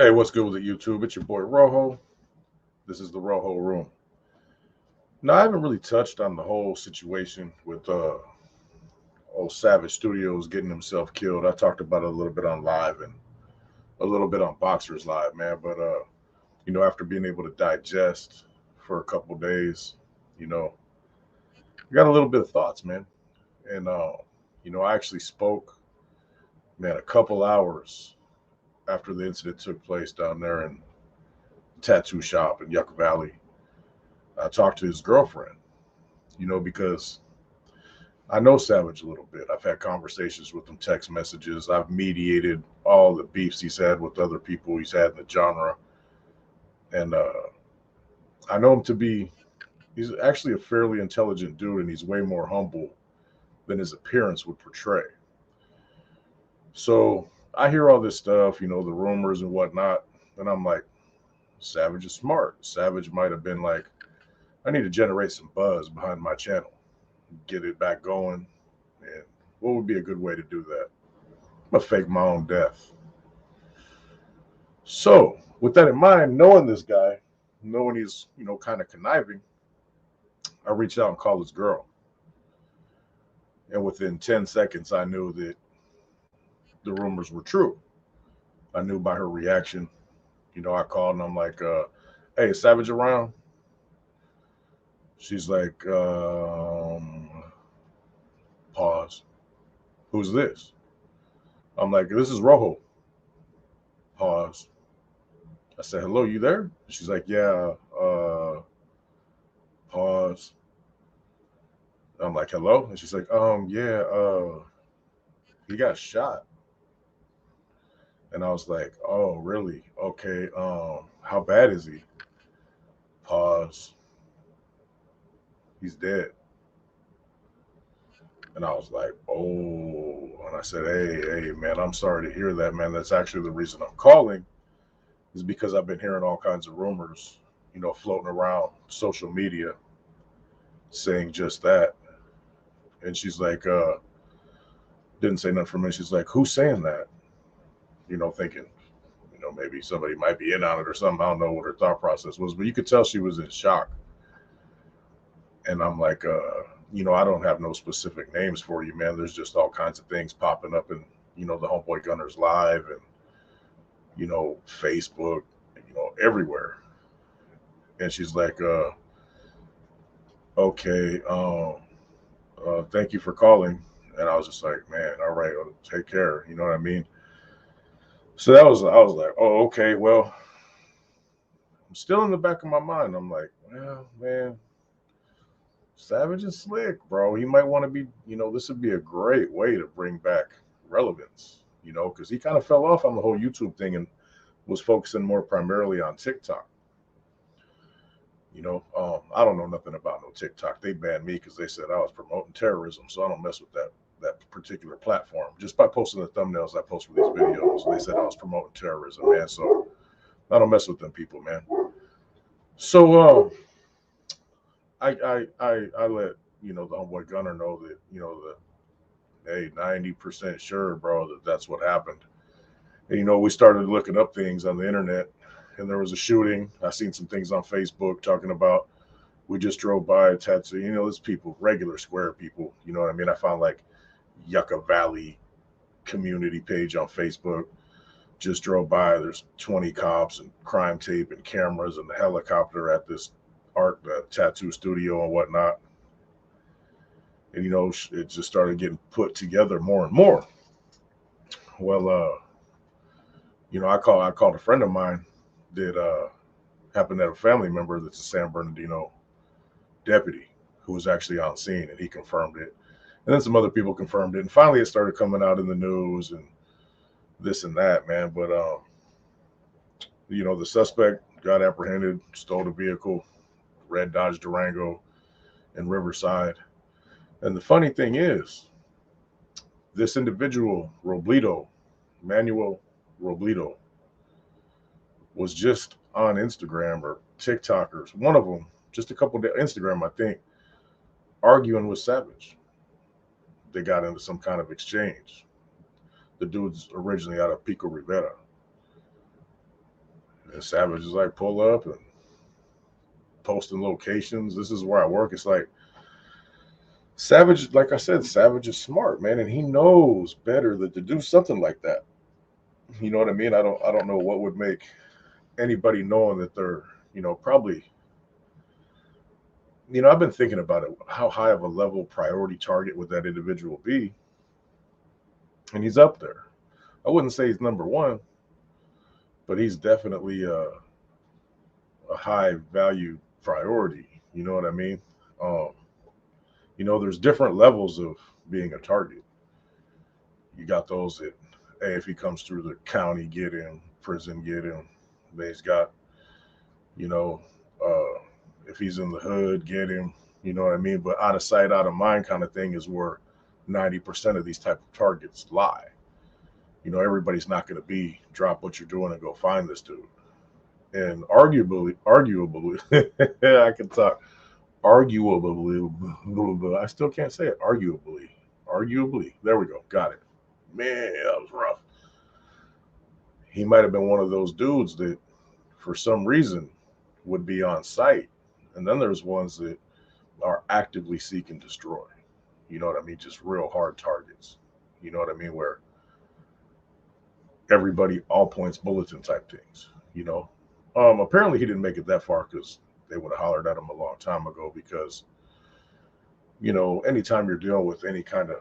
Hey, what's good with the YouTube? It's your boy Rojo. This is the Rojo Room. Now, I haven't really touched on the whole situation with old Savage Studios getting himself killed. I talked about it a little bit on live and a little bit on Boxers Live, man. But after being able to digest for a couple days, you know, I got a little bit of thoughts, man. And I actually spoke, man, a couple hours after the incident took place down there in tattoo shop in Yucca Valley. I talked to his girlfriend, because I know Savage a little bit. I've had conversations with him, text messages. I've mediated all the beefs he's had with other people he's had in the genre. And I know him to be, he's actually a fairly intelligent dude, and he's way more humble than his appearance would portray. So I hear all this stuff, the rumors and whatnot. And I'm like, Savage is smart. Savage might have been like, I need to generate some buzz behind my channel, get it back going. And what would be a good way to do that? I'm gonna fake my own death. So, with that in mind, knowing this guy, knowing he's, kind of conniving, I reached out and called his girl. And within 10 seconds, I knew that the rumors were true. I knew by her reaction. I called and I'm like, hey, is Savage around? She's like, pause. Who's this? I'm like, this is Rojo. Pause. I said, hello, you there? She's like, yeah. Pause. I'm like, hello? And she's like, yeah, he got shot. And I was like, oh, really? Okay. How bad is he? Pause. He's dead. And I was like, oh. And I said, hey, man, I'm sorry to hear that, man. That's actually the reason I'm calling, is because I've been hearing all kinds of rumors, floating around social media saying just that. And she's like, didn't say nothing for me. She's like, who's saying that? Thinking, maybe somebody might be in on it or something. I don't know what her thought process was, but you could tell she was in shock. And I'm like, I don't have no specific names for you, man. There's just all kinds of things popping up in, the Homeboy Gunners Live and, Facebook, everywhere. And she's like, okay, thank you for calling. And I was just like, man, all right, well, take care. You know what I mean? So I was like, oh, okay, well, I'm still in the back of my mind. I'm like, well, man, Savage is slick, bro. He might want to be, this would be a great way to bring back relevance, because he kind of fell off on the whole YouTube thing and was focusing more primarily on TikTok. I don't know nothing about no TikTok. They banned me because they said I was promoting terrorism, so I don't mess with that particular platform. Just by posting the thumbnails I post for these videos, they said I was promoting terrorism, man. So I don't mess with them people, man. So I let the homeboy Gunner know that the hey 90% sure, bro, that that's what happened. And we started looking up things on the internet, and there was a shooting. I seen some things on Facebook talking about we just drove by a tattoo. There's people, regular square people. You know what I mean? I found like Yucca Valley community page on Facebook. Just drove by. There's 20 cops and crime tape and cameras and the helicopter at this art tattoo studio and whatnot. And it just started getting put together more and more. Well, I called a friend of mine that happened to have a family member that's a San Bernardino deputy who was actually on scene, and he confirmed it. And then some other people confirmed it, and finally it started coming out in the news and this and that, man. But the suspect got apprehended, stole the vehicle, red Dodge Durango in Riverside. And the funny thing is, this individual, Manuel Robledo, was just on Instagram or TikTok or one of them, just a couple of days, Instagram, I think, arguing with Savage. They got into some kind of exchange. The dude's originally out of Pico Rivera. And Savage is like, pull up and posting locations. This is where I work. It's like Savage, like I said, Savage is smart, man, and he knows better than to do something like that. You know what I mean? I don't know what would make anybody knowing that they're, probably, I've been thinking about it. How high of a level priority target would that individual be? And he's up there. I wouldn't say he's number one, but he's definitely a high value priority. You know what I mean? Um, there's different levels of being a target. You got those that, hey, if he comes through the county, get him, prison, get him. Then he's got, you know, if he's in the hood, get him. You know what I mean? But out of sight, out of mind kind of thing is where 90% of these type of targets lie. Everybody's not going to be drop what you're doing and go find this dude. And arguably, I can talk. Arguably, I still can't say it. Arguably. There we go. Got it. Man, that was rough. He might have been one of those dudes that, for some reason, would be on site. And then there's ones that are actively seek and destroy. You know what I mean? Just real hard targets. You know what I mean? Where everybody all points bulletin type things. Apparently he didn't make it that far because they would have hollered at him a long time ago. Because anytime you're dealing with any kind of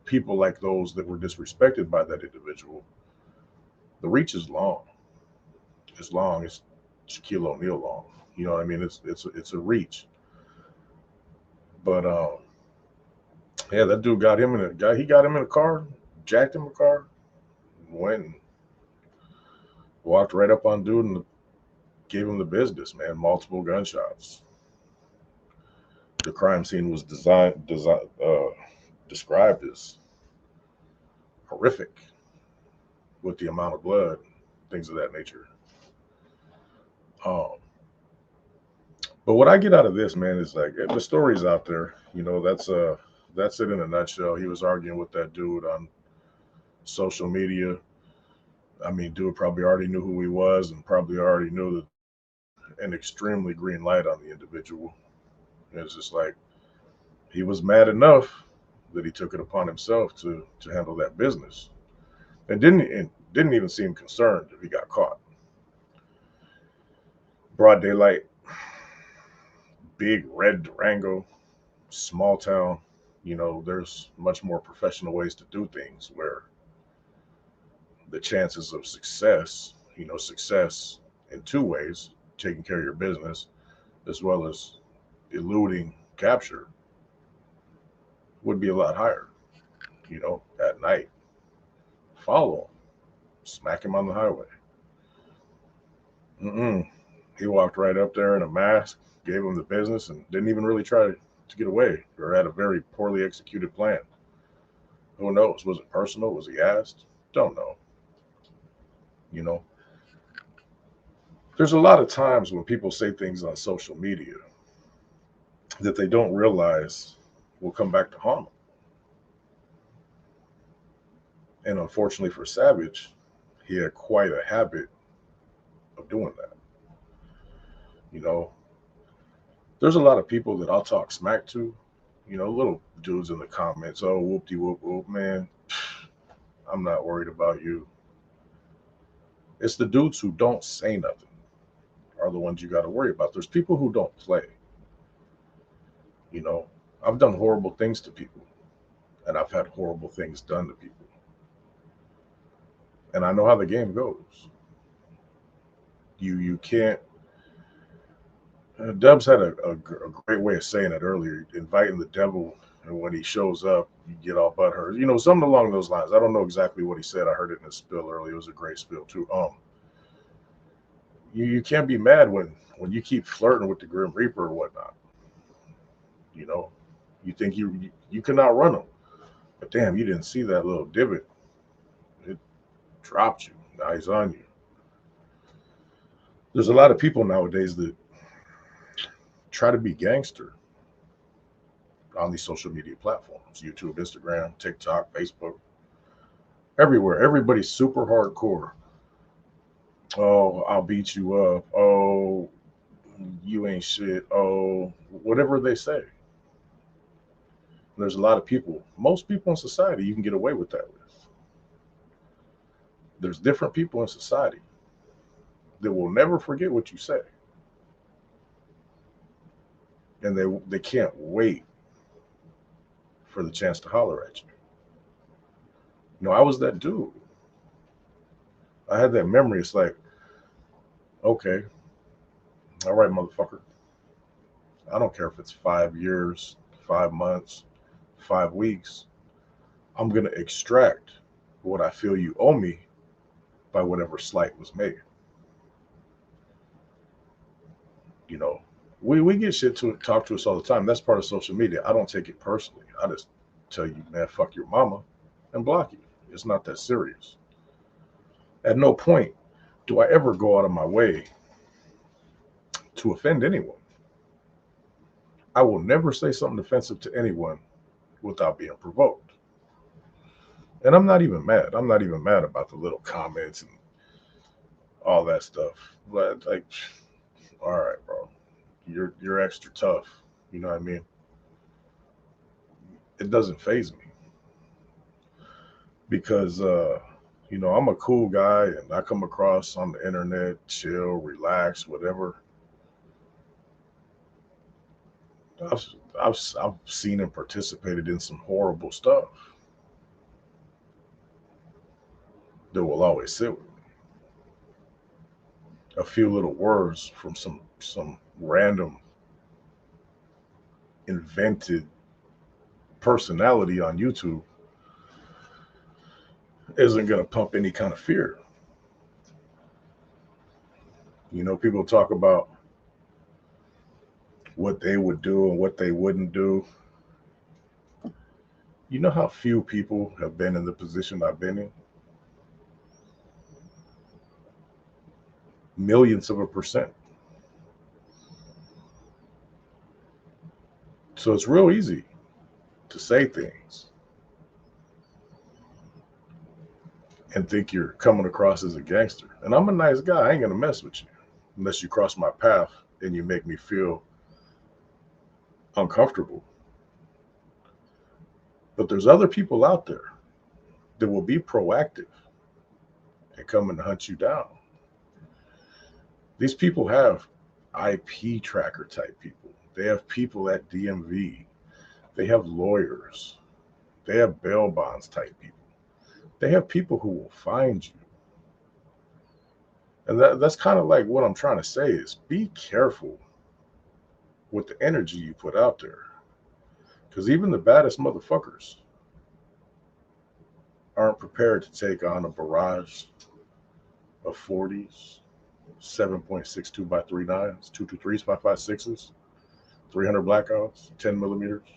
people like those that were disrespected by that individual, the reach is long. It's long. It's Shaquille O'Neal long. You know what I mean? It's a reach. But yeah, that dude got him in a guy. He got him in a car, jacked him a car, went and walked right up on dude and gave him the business. Man, multiple gunshots. The crime scene was described as horrific with the amount of blood, things of that nature. Um, but what I get out of this, man, is like the story's out there. That's it in a nutshell. He was arguing with that dude on social media. I mean, dude probably already knew who he was and probably already knew that an extremely green light on the individual. It's just like he was mad enough that he took it upon himself to handle that business, and didn't even seem concerned if he got caught. Broad daylight, big red Durango, small town. There's much more professional ways to do things where the chances of success in two ways, taking care of your business as well as eluding capture, would be a lot higher. At night, follow him, smack him on the highway. Mm-mm. He walked right up there in a mask, gave him the business, and didn't even really try to get away, or had a very poorly executed plan. Who knows? Was it personal? Was he asked? Don't know. You know, there's a lot of times when people say things on social media that they don't realize will come back to haunt them. And unfortunately for Savage, he had quite a habit of doing that. You know, there's a lot of people that I'll talk smack to, little dudes in the comments, oh, whoop de whoop whoop, man, I'm not worried about you. It's the dudes who don't say nothing are the ones you got to worry about. There's people who don't play. You know, I've done horrible things to people, and I've had horrible things done to people. And I know how the game goes. You can't. Dubs had a great way of saying it earlier, inviting the devil, and when he shows up, you get all butthurt. Something along those lines. I don't know exactly what he said. I heard it in a spill earlier. It was a great spill too. You can't be mad when you keep flirting with the Grim Reaper or whatnot. You think you can outrun him, but damn, you didn't see that little divot. It dropped you. Now he's on you. There's a lot of people nowadays that try to be gangster on these social media platforms: YouTube, Instagram, TikTok, Facebook, everywhere. Everybody's super hardcore. Oh, I'll beat you up. Oh, you ain't shit. Oh, whatever they say. There's a lot of people, most people in society, you can get away with that with. There's different people in society that will never forget what you say, and they can't wait for the chance to holler at you. You know, I was that dude. I had that memory. It's like, okay, all right, motherfucker. I don't care if it's 5 years, 5 months, 5 weeks. I'm gonna extract what I feel you owe me by whatever slight was made. You know, we get shit to talk to us all the time. That's part of social media. I don't take it personally. I just tell you, man, fuck your mama, and block you. It's not that serious. At no point do I ever go out of my way to offend anyone. I will never say something offensive to anyone without being provoked. And I'm not even mad. I'm not even mad about the little comments and all that stuff. But like, all right, bro, you're extra tough. You know what I mean? It doesn't phase me because I'm a cool guy and I come across on the internet, chill, relax, whatever. I've I've seen and participated in some horrible stuff that will always sit with me. A few little words from some random invented personality on YouTube isn't going to pump any kind of fear. You know, people talk about what they would do and what they wouldn't do. You know how few people have been in the position I've been in? Millions of a percent. So it's real easy to say things and think you're coming across as a gangster. And I'm a nice guy. I ain't going to mess with you unless you cross my path and you make me feel uncomfortable. But there's other people out there that will be proactive and come and hunt you down. These people have IP tracker type people. They have people at DMV. They have lawyers. They have bail bonds type people. They have people who will find you. And that's kind of like what I'm trying to say is be careful with the energy you put out there. Because even the baddest motherfuckers aren't prepared to take on a barrage of 40s, 7.62 by 39s, 223s, 5.56s, 300 blackouts, 10 millimeters.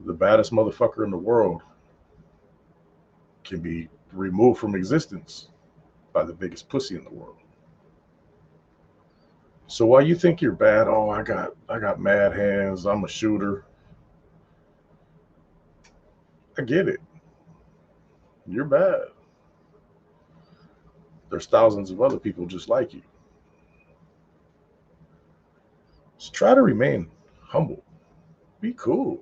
The baddest motherfucker in the world can be removed from existence by the biggest pussy in the world. So while you think you're bad, oh, I got mad hands, I'm a shooter. I get it. You're bad. There's thousands of other people just like you. So try to remain humble. Be cool.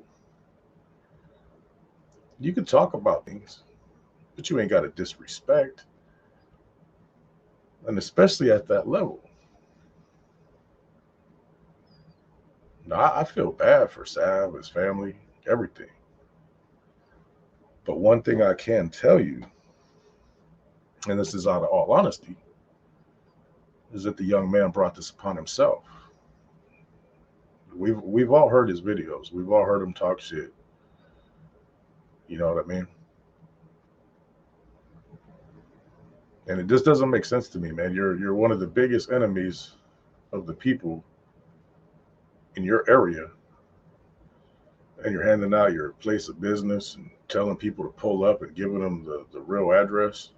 You can talk about things, but you ain't got to disrespect. And especially at that level. Now, I feel bad for Sav, his family, everything. But one thing I can tell you, and this is out of all honesty, is that the young man brought this upon himself. We've all heard his videos. We've all heard him talk shit. You know what I mean? And it just doesn't make sense to me, man. You're one of the biggest enemies of the people in your area, and you're handing out your place of business and telling people to pull up and giving them the real address.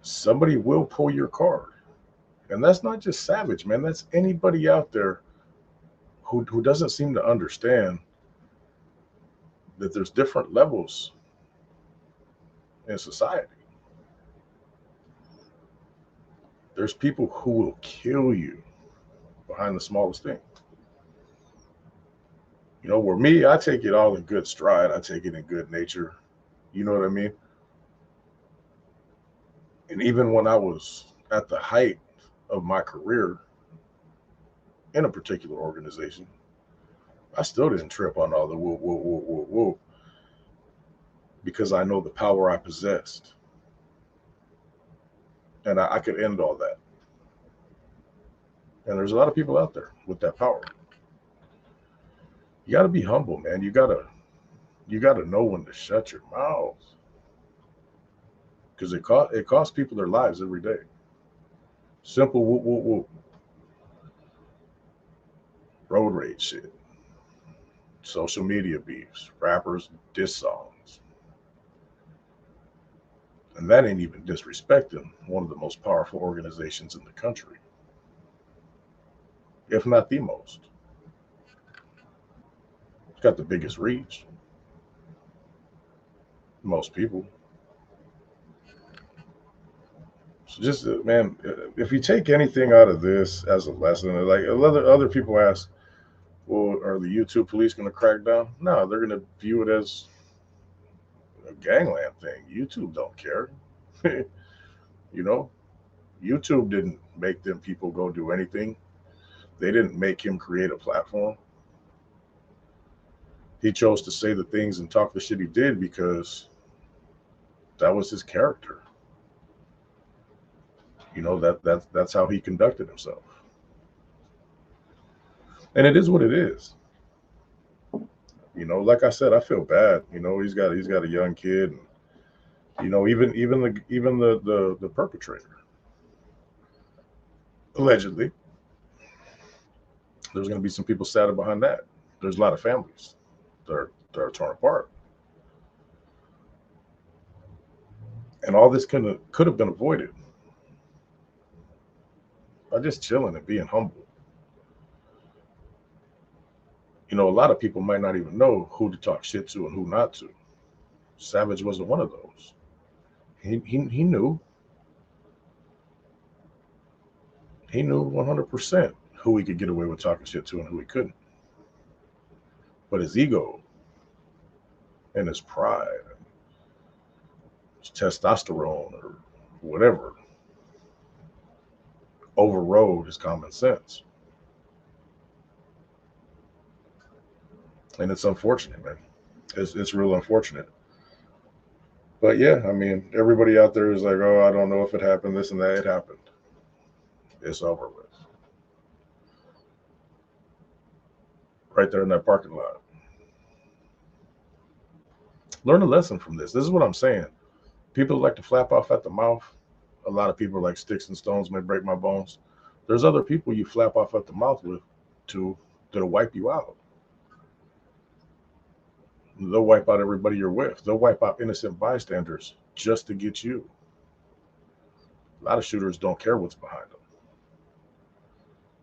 Somebody will pull your card. And that's not just Savage, man. That's anybody out there who doesn't seem to understand that there's different levels in society. There's people who will kill you behind the smallest thing. Where me, I take it all in good stride. I take it in good nature. You know what I mean? And even when I was at the height of my career in a particular organization, I still didn't trip on all the whoa, whoa, whoa, whoa, whoa, because I know the power I possessed. And I could end all that. And there's a lot of people out there with that power. You got to be humble, man. You got to know when to shut your mouth, because it costs people their lives every day. Simple whoop whoop whoop. Road rage shit. Social media beefs. Rappers diss songs. And that ain't even disrespecting one of the most powerful organizations in the country, if not the most. It's got the biggest reach. Most people. So just man, if you take anything out of this as a lesson, like other people ask, well, are the YouTube police going to crack down? No, they're going to view it as a gangland thing. YouTube don't care. you know, YouTube didn't make them people go do anything. They didn't make him create a platform. He chose to say the things and talk the shit he did because that was his character. That's how he conducted himself. And it is what it is. Like I said, I feel bad. He's got a young kid, and even the perpetrator, allegedly. There's going to be some people sadder behind that. There's a lot of families that are torn apart, and all this could have been avoided by just chilling and being humble. A lot of people might not even know who to talk shit to and who not to. Savage wasn't one of those. He knew. He knew 100% who he could get away with talking shit to and who he couldn't. But his ego and his pride, his testosterone or whatever, overrode his common sense. And it's unfortunate, man. It's real unfortunate. But yeah, I mean, everybody out there is like, oh, I don't know if it happened, this and that. It happened. It's over with. Right there in that parking lot. Learn a lesson from this. This is what I'm saying. People like to flap off at the mouth. A lot of people are like, sticks and stones may break my bones. There's other people you flap off at the mouth with that'll wipe you out. They'll wipe out everybody you're with. They'll wipe out innocent bystanders just to get you. A lot of shooters don't care what's behind them.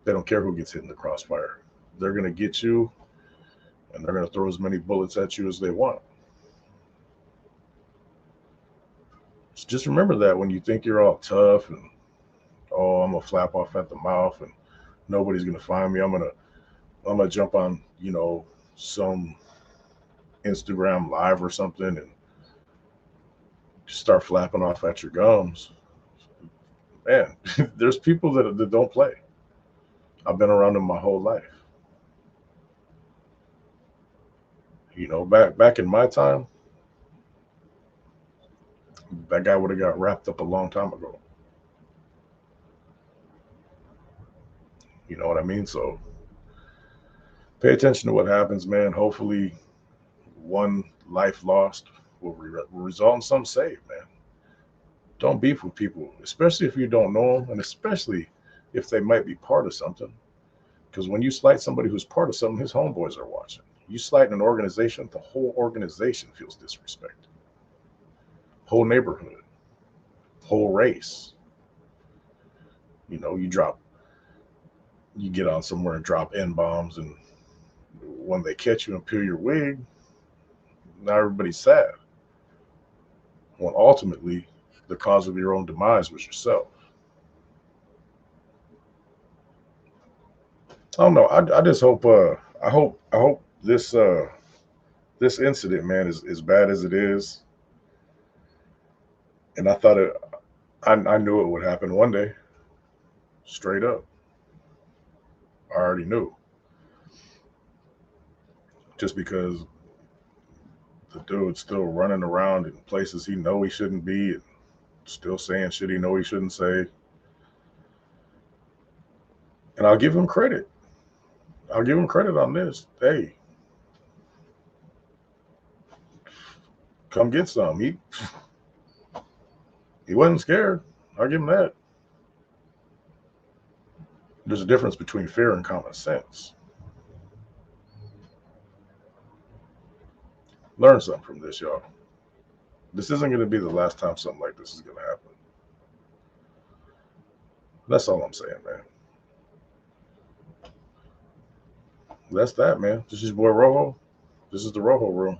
They don't care who gets hit in the crossfire. They're going to get you, and they're going to throw as many bullets at you as they want. So just remember that when you think you're all tough and, oh, I'm going to flap off at the mouth and nobody's going to find me. I'm going to jump on, some Instagram live or something and just start flapping off at your gums. Man, there's people that don't play. I've been around them my whole life. Back in my time, that guy would have got wrapped up a long time ago. You know what I mean? So pay attention to what happens, man. Hopefully one life lost will result in some saved, man. Don't beef with people, especially if you don't know them, and especially if they might be part of something. Because when you slight somebody who's part of something, his homeboys are watching. You slight an organization, the whole organization feels disrespected. Whole neighborhood, whole race. You get on somewhere and drop N-bombs, and when they catch you and peel your wig, now everybody's sad. When ultimately, the cause of your own demise was yourself. I don't know. I just hope I hope this incident, man, is as bad as it is. And I thought it I knew it would happen one day. Straight up. I already knew. Just because the dude's still running around in places he know he shouldn't be and still saying shit he know he shouldn't say. And I'll give him credit. I'll give him credit on this. Hey, come get some. He wasn't scared. I'll give him that. There's a difference between fear and common sense. Learn something from this, y'all. This isn't going to be the last time something like this is going to happen. That's all I'm saying, man. That's that, man. This is your boy Rojo. This is the Rojo Room.